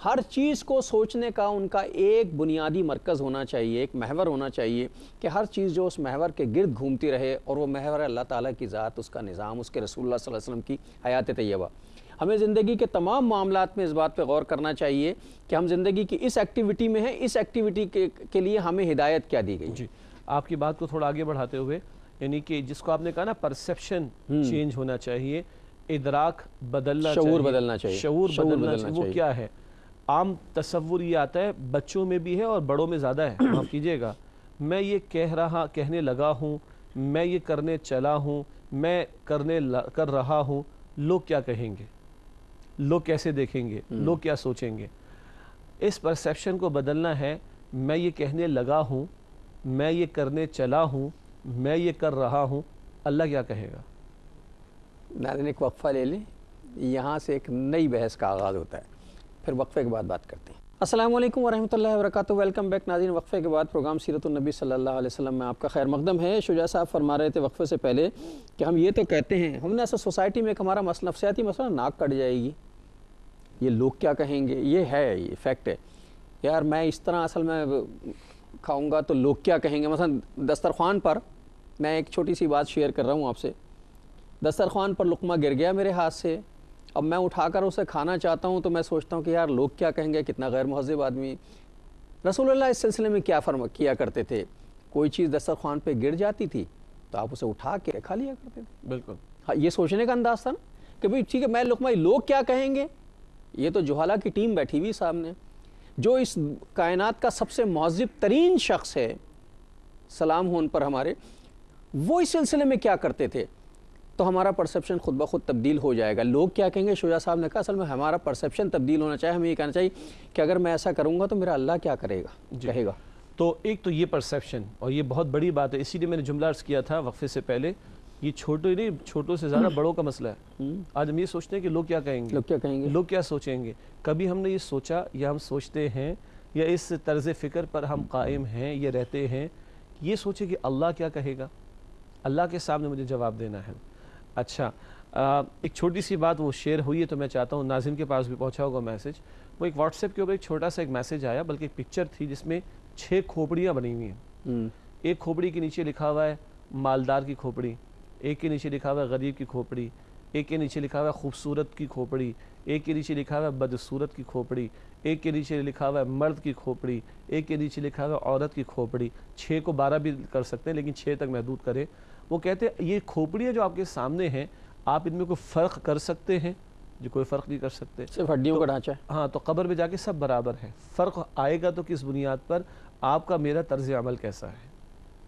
ہر چیز کو سوچنے کا ان کا ایک بنیادی مرکز ہونا چاہیے، ایک محور ہونا چاہیے کہ ہر چیز جو اس محور کے گرد گھومتی رہے، اور وہ محور اللہ تعالیٰ کی ذات، اس کا نظام، اس کے رسول اللہ صلی اللہ علیہ وسلم کی حیات طیبہ۔ ہمیں زندگی کے تمام معاملات میں اس بات پہ غور کرنا چاہیے کہ ہم زندگی کی اس ایکٹیویٹی میں ہیں، اس ایکٹیویٹی کے لیے ہمیں ہدایت کیا دی گئی۔ جی، آپ کی بات کو تھوڑا آگے بڑھاتے ہوئے، یعنی کہ جس کو آپ نے کہا نا پرسیپشن چینج ہونا چاہیے، ادراک بدلنا چاہیے، شعور بدلنا چاہیے، شعور بدلنا چاہیے۔ وہ کیا ہے؟ عام تصور یہ آتا ہے، بچوں میں بھی ہے اور بڑوں میں زیادہ ہے، معاف کیجیے گا، میں یہ کہنے لگا ہوں، میں یہ کرنے چلا ہوں، میں کر رہا ہوں، لوگ کیا کہیں گے، لوگ کیسے دیکھیں گے، لوگ کیا سوچیں گے۔ اس پرسیپشن کو بدلنا ہے، میں یہ کہنے لگا ہوں، میں یہ کرنے چلا ہوں، میں یہ کر رہا ہوں، اللہ کیا کہے گا؟ ناظرین ایک وقفہ لے لیں، یہاں سے ایک نئی بحث کا آغاز ہوتا ہے، پھر وقفے کے بعد بات کرتے ہیں۔ السلام علیکم ورحمۃ اللہ وبرکاتہ، ویلکم بیک ناظرین۔ وقفے کے بعد پروگرام سیرت النبی صلی اللہ علیہ وسلم میں آپ کا خیر مقدم ہے۔ شجاع صاحب فرما رہے تھے وقفے سے پہلے کہ ہم یہ تو کہتے ہیں، ہم نے ایسا سوسائٹی میں ایک ہمارا نفسیاتی مسئلہ، ناک کٹ جائے گی، یہ لوگ کیا کہیں گے، یہ ہے، یہ فیکٹ ہے یار، میں اس طرح اصل میں کھاؤں گا تو لوگ کیا کہیں گے۔ مثلا دسترخوان پر میں ایک چھوٹی سی بات شیئر کر رہا ہوں آپ سے، دسترخوان پر لقمہ گر گیا میرے ہاتھ سے، اب میں اٹھا کر اسے کھانا چاہتا ہوں تو میں سوچتا ہوں کہ یار لوگ کیا کہیں گے، کتنا غیر مہذب آدمی۔ رسول اللہ اس سلسلے میں کیا کیا کرتے تھے، کوئی چیز دسترخوان پہ گر جاتی تھی تو آپ اسے اٹھا کے کھا لیا کرتے تھے۔ بالکل ہاں، یہ سوچنے کا انداز تھا نا کہ بھئی ٹھیک ہے میں لقمہ، لوگ کیا کہیں گے، یہ تو جہالہ کی ٹیم بیٹھی ہوئی سامنے، جو اس کائنات کا سب سے مہذب ترین شخص ہے، سلام ہو ان پر ہمارے، وہ اس سلسلے میں کیا کرتے تھے، تو ہمارا پرسیپشن خود بخود تبدیل ہو جائے گا۔ لوگ کیا کہیں گے، شجاع صاحب نے کہا اصل میں ہمارا پرسیپشن تبدیل ہونا چاہیے، ہمیں یہ کہنا چاہیے کہ اگر میں ایسا کروں گا تو میرا اللہ کیا کرے گا، کہے گا۔ تو ایک تو یہ پرسیپشن، اور یہ بہت بڑی بات ہے، اسی لیے میں نے جملہ عرض کیا تھا وقفے سے پہلے، یہ چھوٹوں نہیں، چھوٹوں سے زیادہ بڑوں کا مسئلہ ہے۔ آج ہم یہ سوچتے ہیں کہ لوگ کیا کہیں گے، لوگ کیا کہیں گے، لوگ کیا سوچیں گے۔ کبھی ہم نے یہ سوچا یا ہم سوچتے ہیں یا اس طرز فکر پر ہم قائم ہیں یا رہتے ہیں، یہ سوچے کہ اللہ کیا کہے گا، اللہ کے سامنے مجھے جواب دینا ہے۔ اچھا، ایک چھوٹی سی بات وہ شیئر ہوئی ہے تو میں چاہتا ہوں ناظرین کے پاس بھی پہنچا ہوگا میسج۔ وہ ایک واٹس ایپ کے اوپر ایک چھوٹا سا ایک میسج آیا، بلکہ ایک پکچر تھی جس میں 6 کھوپڑیاں بنی ہوئی ہیں۔ ایک کھوپڑی کے نیچے لکھا ہوا ہے مالدار کی کھوپڑی، ایک کے نیچے لکھا ہوا ہے غریب کی کھوپڑی، ایک کے نیچے لکھا ہوا ہے خوبصورت کی کھوپڑی، ایک کے نیچے لکھا ہوا ہے بدصورت کی کھوپڑی، ایک کے نیچے لکھا ہوا ہے مرد کی کھوپڑی، ایک کے نیچے لکھا ہوا ہے عورت کی کھوپڑی۔ 6 کو 12 بھی کر سکتے ہیں لیکن 6 تک محدود کریں۔ وہ کہتے ہیں یہ کھوپڑیاں جو آپ کے سامنے ہیں، آپ ان میں کوئی فرق کر سکتے ہیں؟ جو کوئی فرق نہیں کر سکتے، صرف ہڈیوں کا ڈھانچہ ہے۔ ہاں، تو قبر میں جا کے سب برابر ہے۔ فرق آئے گا تو کس بنیاد پر؟ آپ کا میرا طرز عمل کیسا ہے،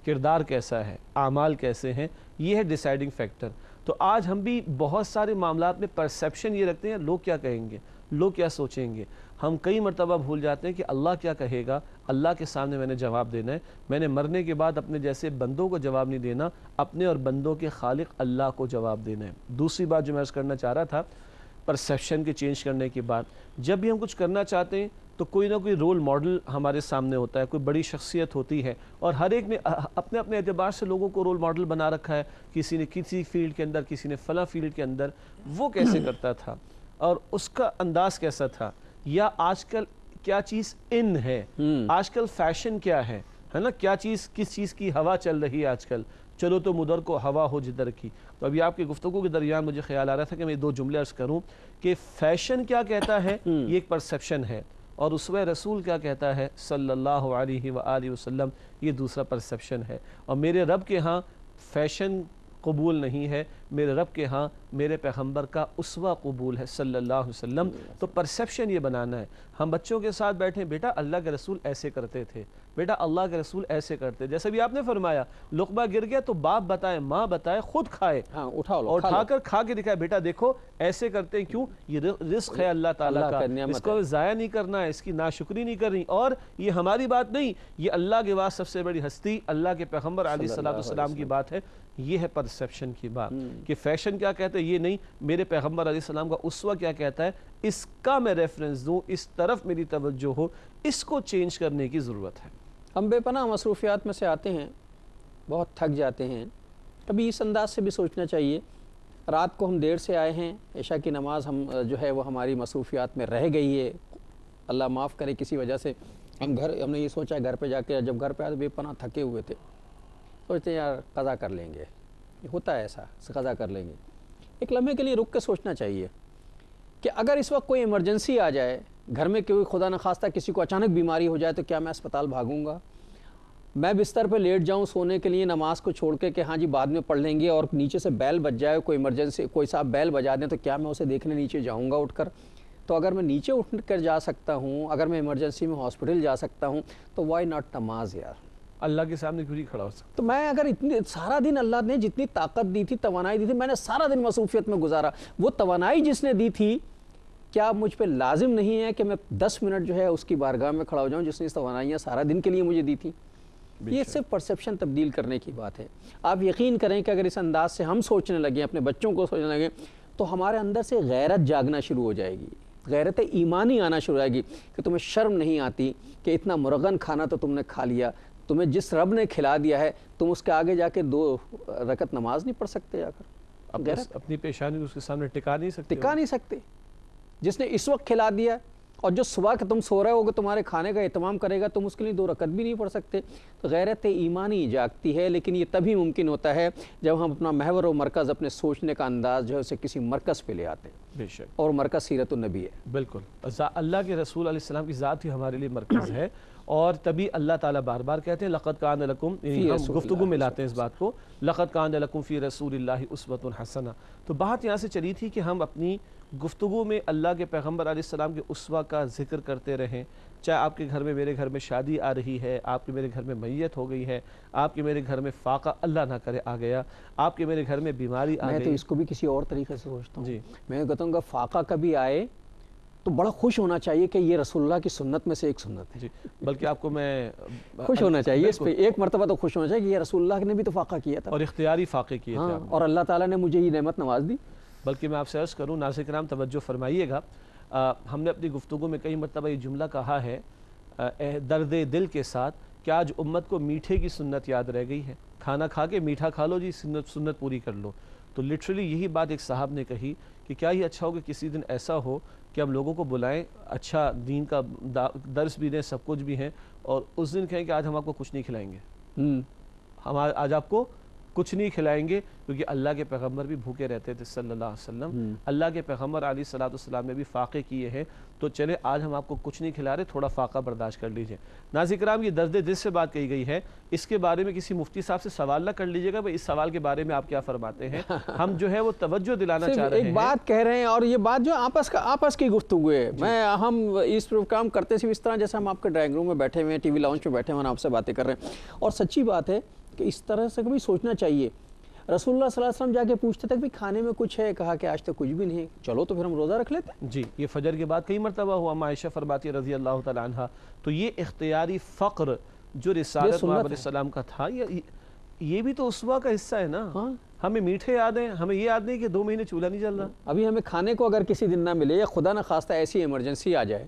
کردار کیسا ہے، اعمال کیسے ہیں، یہ ہے ڈیسائیڈنگ فیکٹر۔ تو آج ہم بھی بہت سارے معاملات میں پرسیپشن یہ رکھتے ہیں لوگ کیا کہیں گے، لوگ کیا سوچیں گے۔ ہم کئی مرتبہ بھول جاتے ہیں کہ اللہ کیا کہے گا، اللہ کے سامنے میں نے جواب دینا ہے۔ میں نے مرنے کے بعد اپنے جیسے بندوں کو جواب نہیں دینا، اپنے اور بندوں کے خالق اللہ کو جواب دینا ہے۔ دوسری بات جو میں عرض کرنا چاہ رہا تھا، پرسیپشن کے چینج کرنے کے بعد جب بھی ہم کچھ کرنا چاہتے ہیں تو کوئی نہ کوئی رول ماڈل ہمارے سامنے ہوتا ہے، کوئی بڑی شخصیت ہوتی ہے، اور ہر ایک نے اپنے اپنے اعتبار سے لوگوں کو رول ماڈل بنا رکھا ہے۔ کسی نے کسی فیلڈ کے اندر، کسی نے فلاں فیلڈ کے اندر، وہ کیسے کرتا تھا اور اس کا انداز کیسا تھا، یا آج کل کیا چیز ان ہے، آج کل فیشن کیا ہے نا، کیا چیز کس چیز کی ہوا چل رہی ہے آج کل، چلو تو مدر کو ہوا ہو جدھر کی۔ تو ابھی آپ کی گفتگو کے درمیان مجھے خیال آ رہا تھا کہ میں 2 جملے عرض کروں کہ فیشن کیا کہتا ہے، یہ ایک پرسیپشن ہے، اور اسوہ رسول کیا کہتا ہے صلی اللہ علیہ وآلہ وسلم، یہ دوسرا پرسیپشن ہے۔ اور میرے رب کے ہاں فیشن قبول نہیں ہے، میرے رب کے ہاں میرے پیغمبر کا اسوہ قبول ہے صلی اللہ علیہ وسلم۔ تو پرسیپشن یہ بنانا ہے۔ ہم بچوں کے ساتھ بیٹھیں، بیٹا اللہ کے رسول ایسے کرتے تھے، بیٹا اللہ کے رسول ایسے کرتے، جیسے بھی آپ نے فرمایا لقمہ گر گیا تو باپ بتائے، ماں بتائے، خود کھائے، اور اٹھا کر کھا کے دکھائے، بیٹا دیکھو ایسے کرتے ہیں، کیوں؟ یہ رزق ہے اللہ تعالیٰ کا، اس کو ضائع نہیں کرنا ہے، اس کی ناشکری نہیں کرنی۔ اور یہ ہماری بات نہیں، یہ اللہ کے بعد سب سے بڑی ہستی اللہ کے پیغمبر علیہ السلام کی بات ہے۔ یہ ہے پرسیپشن کی بات کہ فیشن کیا کہتا ہے، یہ نہیں، میرے پیغمبر علیہ السلام کا اسوہ کیا کہتا ہے، اس کا میں ریفرنس دوں، اس طرف میری توجہ ہو، اس کو چینج کرنے کی ضرورت ہے۔ ہم بے پناہ مصروفیات میں سے آتے ہیں، بہت تھک جاتے ہیں، کبھی اس انداز سے بھی سوچنا چاہیے، رات کو ہم دیر سے آئے ہیں، عشاء کی نماز ہم جو ہے وہ ہماری مصروفیات میں رہ گئی ہے، اللہ معاف کرے کسی وجہ سے ہم نے یہ سوچا گھر پہ جا کے، جب گھر پہ آئے تو بے پناہ تھکے ہوئے تھے، سوچتے ہیں یار قضا کر لیں گے، ہوتا ہے ایسا، قضا کر لیں گے۔ ایک لمحے کے لیے رک کے سوچنا چاہیے کہ اگر اس وقت کوئی ایمرجنسی آ جائے، گھر میں کوئی خدا نخواستہ کسی کو اچانک بیماری ہو جائے، تو کیا میں اسپتال بھاگوں گا؟ میں بستر پہ لیٹ جاؤں سونے کے لیے نماز کو چھوڑ کے کہ ہاں جی بعد میں پڑھ لیں گے، اور نیچے سے بیل بج جائے، کوئی ایمرجنسی کوئی صاحب بیل بجا دیں، تو کیا میں اسے دیکھنے نیچے جاؤں گا اٹھ کر؟ تو اگر میں نیچے اٹھ کر جا سکتا ہوں، اگر میں ایمرجنسی میں ہاسپٹل جا سکتا ہوں، تو وائی ناٹ نماز یار؟ اللہ کے سامنے کیوں نہیں کھڑا ہو سکتا؟ تو میں اگر سارا دن اللہ نے جتنی طاقت دی تھی، توانائی دی تھی، میں نے سارا دن مصروفیت میں گزارا، وہ توانائی جس نے دی تھی، کیا مجھ پہ لازم نہیں ہے کہ میں 10 منٹ جو ہے اس کی بارگاہ میں کھڑا ہو جاؤں جس نے اس توانائیاں سارا دن کے لیے مجھے دی تھی؟ یہ صرف پرسیپشن تبدیل کرنے کی بات ہے۔ آپ یقین کریں کہ اگر اس انداز سے ہم سوچنے لگیں، اپنے بچوں کو سوچنے لگیں، تو ہمارے اندر سے غیرت جاگنا شروع ہو جائے گی، غیرت ایمانی آنا شروع ہو جائے گی کہ تمہیں شرم نہیں آتی کہ اتنا مرغن کھانا تو تم نے کھا لیا، تمہیں جس رب نے کھلا دیا ہے تم اس کے آگے جا کے 2 رکعت نماز نہیں پڑھ سکتے جا کر، اپنی پیشانی اس کے سامنے ٹکا نہیں سکتے جس نے اس وقت کھلا دیا ہے، اور جو صبح کہ تم سو رہے ہو کہ تمہارے کھانے کا اہتمام کرے گا، تم اس کے لیے 2 رکعت بھی نہیں پڑھ سکتے۔ تو غیرت ایمانی جاگتی ہے، لیکن یہ تبھی ممکن ہوتا ہے جب ہم اپنا محور و مرکز، اپنے سوچنے کا انداز جو ہے اسے کسی مرکز پہ لے آتے ہیں، بے شک، اور مرکز سیرت النبی ہے۔ بالکل، اللہ کے رسول علیہ السلام کی ذات ہی ہمارے لیے مرکز ہے، اور تبھی اللہ تعالیٰ بار بار کہتے ہیں لقد کان لکم، ہم گفتگو میں لاتے ہیں اس بات کو، لقد کان لکم فی رسول اللہ اسوۃ حسنہ۔ تو بات یہاں سے چلی تھی کہ ہم اپنی گفتگو میں اللہ کے پیغمبر علیہ السلام کے اسوہ کا ذکر کرتے رہیں، چاہے آپ کے گھر میں میرے گھر میں شادی آ رہی ہے، آپ کے میرے گھر میں میت ہو گئی ہے، آپ کے میرے گھر میں فاقہ اللہ نہ کرے آ گیا، آپ کے میرے گھر میں بیماری آ گئی۔ میں تو اس کو بھی کسی اور طریقے سے سوچتا ہوں، جی، میں کہتا ہوں کہ فاقہ کبھی آئے تو بڑا خوش ہونا چاہیے کہ یہ رسول اللہ کی سنت میں سے ایک سنت ہے، جی، بلکہ آپ کو میں خوش ہونا چاہیے اس پہ، ایک مرتبہ تو خوش ہونا چاہیے کہ یہ رسول اللہ نے بھی تو فاقہ کیا تھا، اور اختیاری فاقے کیے تھے، اور اللہ تعالیٰ نے مجھے یہ نعمت نواز دی۔ بلکہ میں آپ سے عرض کروں، ناظرین کرام توجہ فرمائیے گا، ہم نے اپنی گفتگو میں کئی مرتبہ یہ جملہ کہا ہے درد دل کے ساتھ کہ آج امت کو میٹھے کی سنت یاد رہ گئی ہے، کھانا کھا کے میٹھا کھا لو جی، سنت پوری کر لو۔ تو لٹرلی یہی بات ایک صاحب نے کہی کہ کیا ہی اچھا ہو کہ کسی دن ایسا ہو کہ ہم لوگوں کو بلائیں، اچھا دین کا درس بھی دیں، سب کچھ بھی ہیں، اور اس دن کہیں کہ آج ہم آپ کو کچھ نہیں کھلائیں گے، ہم آج آپ کو کچھ نہیں کھلائیں گے، کیونکہ اللہ کے پیغمبر بھی بھوکے رہتے تھے صلی اللہ علیہ وسلم، اللہ کے پیغمبر علیہ السلام نے بھی فاقے کیے ہیں، تو چلے آج ہم آپ کو کچھ نہیں کھلا رہے، تھوڑا فاقہ برداشت کر لیجئے۔ ناظرین کرام، یہ درد دل سے بات کہی گئی ہے، اس کے بارے میں کسی مفتی صاحب سے سوال نہ کر لیجئے گا بھئی اس سوال کے بارے میں آپ کیا فرماتے ہیں، ہم جو ہے وہ توجہ دلانا چاہ رہے ہیں، ایک بات کہہ رہے ہیں، اور یہ بات جو آپس کی گفتگو ہے، ہم اس پروگرام کرتے صرف اس طرح جیسے ہم آپ کے ڈرائنگ روم میں بیٹھے ہوئے ہیں، ٹی وی لاؤنج پہ بیٹھے ہوئے ہیں، آپ سے باتیں کر رہے ہیں، اور سچی بات ہے کہ اس طرح سے کبھی سوچنا چاہیے۔ رسول اللہ صلی اللہ علیہ وسلم جا کے پوچھتے تھے کہ کھانے میں کچھ ہے، کہا کہ آج تک کچھ بھی نہیں، چلو تو پھر ہم روزہ رکھ لیتے ہیں۔ جی، یہ فجر کے بعد کئی مرتبہ ہوا، عائشہ فرماتی رضی اللہ تعالیٰ عنہ۔ تو یہ اختیاری فقر جو رسالت محمد علیہ السلام کا تھا، یہ بھی تو اسوہ کا حصہ ہے نا۔ ہمیں میٹھے یاد ہیں، ہمیں یہ یاد نہیں کہ 2 مہینے چولہا نہیں جل رہا۔ ابھی ہمیں کھانے کو اگر کسی دن نہ ملے، یا خدا نہ خواستہ ایسی ایمرجنسی آ جائے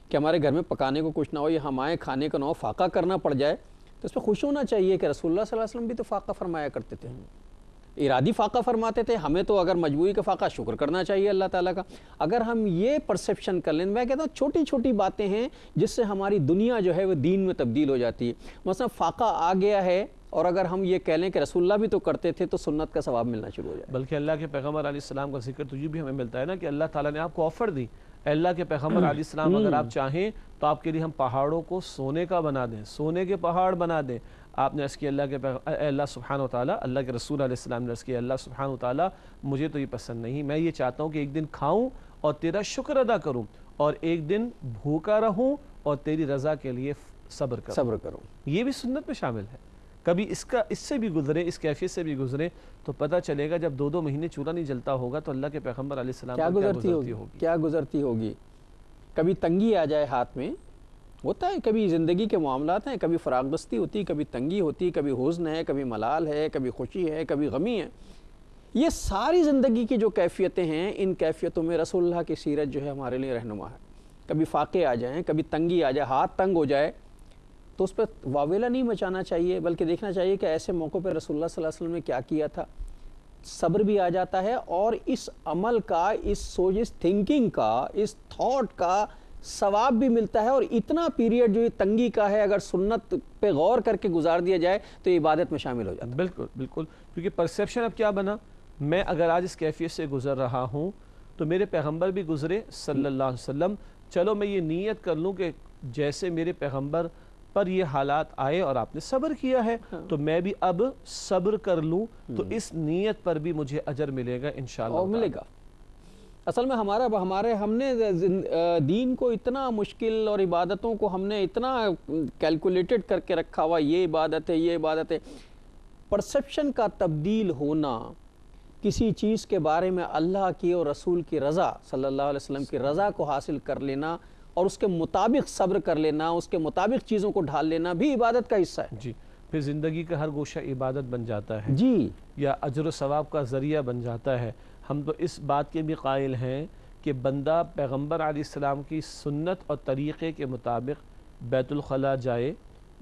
کہ ہمارے گھر میں پکانے کو کچھ نہ ہو، یا ہمارے کھانے کا نہ ہو، فاقہ کرنا پڑ جائے، تو اس پہ خوش ہونا چاہیے کہ رسول اللہ صلی اللہ علیہ وسلم بھی تو فاقہ فرمایا کرتے تھے، ارادی فاقہ فرماتے تھے، ہمیں تو اگر مجبوری کا فاقہ شکر کرنا چاہیے اللہ تعالیٰ کا۔ اگر ہم یہ پرسیپشن کر لیں، میں کہتا ہوں چھوٹی چھوٹی باتیں ہیں جس سے ہماری دنیا جو ہے وہ دین میں تبدیل ہو جاتی ہے۔ مثلا فاقہ آ گیا ہے، اور اگر ہم یہ کہہ لیں کہ رسول اللہ بھی تو کرتے تھے، تو سنت کا ثواب ملنا شروع ہو جائے۔ بلکہ اللہ کے پیغمبر علیہ السلام کا ذکر تو یہ بھی ہمیں ملتا ہے نا کہ اللہ تعالیٰ نے آپ کو آفر دی، اللہ کے پیغمبر علیہ السلام اگر آپ چاہیں تو آپ کے لیے ہم پہاڑوں کو سونے کا بنا دیں، سونے کے پہاڑ بنا دیں۔ آپ نے عرض کیا اللہ سبحانہ وتعالیٰ، اللہ کے رسول علیہ السلام نے عرض کیا اللہ سبحانہ وتعالیٰ مجھے تو یہ پسند نہیں، میں یہ چاہتا ہوں کہ ایک دن کھاؤں اور تیرا شکر ادا کروں، اور ایک دن بھوکا رہوں اور تیری رضا کے لیے صبر کروں۔ یہ بھی سنت میں شامل ہے۔ کبھی اس سے بھی گزرے، اس کیفیت سے بھی گزرے، تو پتہ چلے گا جب 2 مہینے چولہا نہیں جلتا ہوگا تو اللہ کے پیغمبر علیہ السلام کیا گزرتی ہوگی۔ کبھی تنگی آ جائے ہاتھ میں، ہوتا ہے، کبھی زندگی کے معاملات ہیں، کبھی فراغ دستی ہوتی، کبھی تنگی ہوتی، کبھی حزن ہے، کبھی ملال ہے، کبھی خوشی ہے، کبھی غمی ہے۔ یہ ساری زندگی کی جو کیفیتیں ہیں، ان کیفیتوں میں رسول اللہ کی سیرت جو ہے ہمارے لیے رہنما ہے۔ کبھی فاقے آ جائیں، کبھی تنگی آ جائے، ہاتھ تنگ ہو جائے، تو اس پہ واویلا نہیں مچانا چاہیے، بلکہ دیکھنا چاہیے کہ ایسے موقع پہ رسول اللہ صلی اللہ علیہ وسلم نے کیا کیا تھا۔ صبر بھی آ جاتا ہے، اور اس عمل کا، اس سوچ، اس تھنکنگ کا، اس تھاٹ کا ثواب بھی ملتا ہے، اور اتنا پیریڈ جو یہ تنگی کا ہے اگر سنت پہ غور کر کے گزار دیا جائے تو یہ عبادت میں شامل ہو جاتا ہے۔ بالکل بالکل، کیونکہ پرسیپشن اب کیا بنا، میں اگر آج اس کیفیت سے گزر رہا ہوں تو میرے پیغمبر بھی گزرے صلی اللہ علیہ وسلم، چلو میں یہ نیت کر لوں کہ جیسے میرے پیغمبر پر یہ حالات آئے اور آپ نے صبر کیا ہے تو میں بھی اب صبر کر لوں، تو اس نیت پر بھی مجھے اجر ملے گا انشاءاللہ، اور ملے گا۔ اصل میں ہم نے دین کو اتنا مشکل، اور عبادتوں کو ہم نے اتنا کیلکولیٹڈ کر کے رکھا ہوا، یہ عبادت ہے، یہ عبادت ہے۔ پرسیپشن کا تبدیل ہونا، کسی چیز کے بارے میں اللہ کی اور رسول کی رضا، صلی اللہ علیہ وسلم کی رضا کو حاصل کر لینا، اور اس کے مطابق صبر کر لینا، اس کے مطابق چیزوں کو ڈھال لینا بھی عبادت کا حصہ ہے۔ جی، پھر زندگی کا ہر گوشہ عبادت بن جاتا ہے، جی، یا اجر و ثواب کا ذریعہ بن جاتا ہے۔ ہم تو اس بات کے بھی قائل ہیں کہ بندہ پیغمبر علیہ السلام کی سنت اور طریقے کے مطابق بیت الخلاء جائے،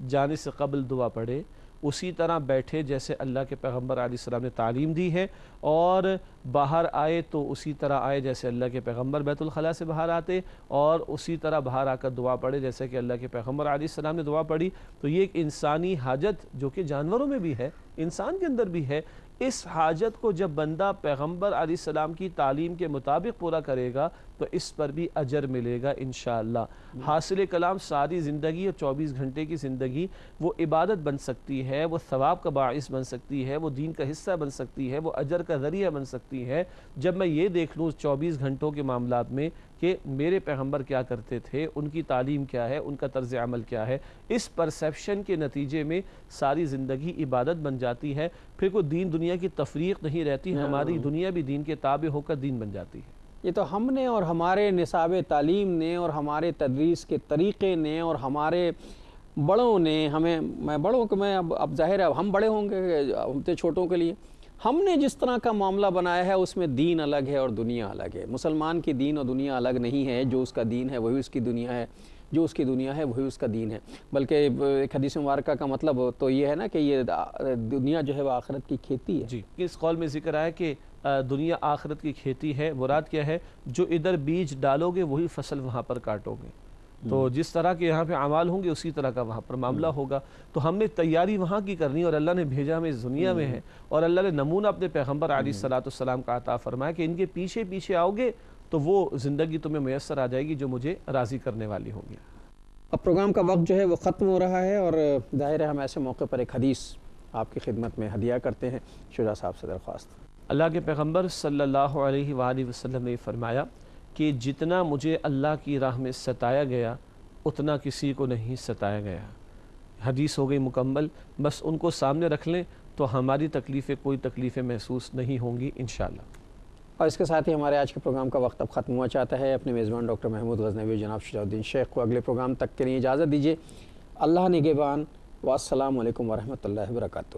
جانے سے قبل دعا پڑھے، اسی طرح بیٹھے جیسے اللہ کے پیغمبر علیہ السلام نے تعلیم دی ہے، اور باہر آئے تو اسی طرح آئے جیسے اللہ کے پیغمبر بیت الخلاء سے باہر آتے، اور اسی طرح باہر آ کر دعا پڑھے جیسے کہ اللہ کے پیغمبر علیہ السلام نے دعا پڑھی۔ تو یہ ایک انسانی حاجت جو کہ جانوروں میں بھی ہے، انسان کے اندر بھی ہے، اس حاجت کو جب بندہ پیغمبر علیہ السلام کی تعلیم کے مطابق پورا کرے گا تو اس پر بھی اجر ملے گا انشاءاللہ۔ حاصل کلام ساری زندگی اور 24 گھنٹے کی زندگی وہ عبادت بن سکتی ہے، وہ ثواب کا باعث بن سکتی ہے، وہ دین کا حصہ بن سکتی ہے، وہ اجر کا ذریعہ بن سکتی ہے، جب میں یہ دیکھ لوں 24 گھنٹوں کے معاملات میں کہ میرے پیغمبر کیا کرتے تھے، ان کی تعلیم کیا ہے، ان کا طرز عمل کیا ہے۔ اس پرسیپشن کے نتیجے میں ساری زندگی عبادت بن جاتی ہے، پھر کوئی دین دنیا کی تفریق نہیں رہتی، ہماری دنیا بھی دین کے تابع ہو کر دین بن جاتی ہے۔ یہ تو ہم نے اور ہمارے نصاب تعلیم نے اور ہمارے تدریس کے طریقے نے اور ہمارے بڑوں نے میں بڑوں کو میں اب ظاہر ہے ہم بڑے ہوں گے ہم تو چھوٹوں کے لیے، ہم نے جس طرح کا معاملہ بنایا ہے اس میں دین الگ ہے اور دنیا الگ ہے۔ مسلمان کی دین اور دنیا الگ نہیں ہے، جو اس کا دین ہے وہی اس کی دنیا ہے، جو اس کی دنیا ہے وہی اس کا دین ہے۔ بلکہ ایک حدیث مبارکہ کا مطلب تو یہ ہے نا کہ یہ دنیا جو ہے وہ آخرت کی کھیتی ہے۔ جی، اس قول میں ذکر آیا کہ دنیا آخرت کی کھیتی ہے، مراد کیا ہے؟ جو ادھر بیج ڈالو گے وہی فصل وہاں پر کاٹو گے۔ تو جس طرح کے یہاں پہ اعمال ہوں گے اسی طرح کا وہاں پر معاملہ ہوگا۔ تو ہم نے تیاری وہاں کی کرنی، اور اللہ نے بھیجا ہمیں اس دنیا میں ہے، اور اللہ نے نمونہ اپنے پیغمبر علیہ السلام کا عطا فرمایا کہ ان کے پیچھے پیچھے آؤ گے تو وہ زندگی تمہیں میسر آ جائے گی جو مجھے راضی کرنے والی ہوگی۔ اب پروگرام کا وقت جو ہے وہ ختم ہو رہا ہے، اور ظاہر ہے ہم ایسے موقع پر ایک حدیث آپ کی خدمت میں ہدیہ کرتے ہیں۔ شجاع صاحب سے درخواست۔ اللہ کے پیغمبر صلی اللہ علیہ وآلہ وسلم نے فرمایا کہ جتنا مجھے اللہ کی راہ میں ستایا گیا اتنا کسی کو نہیں ستایا گیا۔ حدیث ہو گئی مکمل، بس ان کو سامنے رکھ لیں تو ہماری کوئی تکلیفیں محسوس نہیں ہوں گی انشاءاللہ۔ اور اس کے ساتھ ہی ہمارے آج کے پروگرام کا وقت اب ختم ہوا چاہتا ہے۔ اپنے میزبان ڈاکٹر محمود غزنوی جناب شجاع الدین شیخ کو اگلے پروگرام تک کے لیے اجازت دیجیے۔ اللہ نگہبان، والسلام علیکم ورحمۃ اللہ وبرکاتہ۔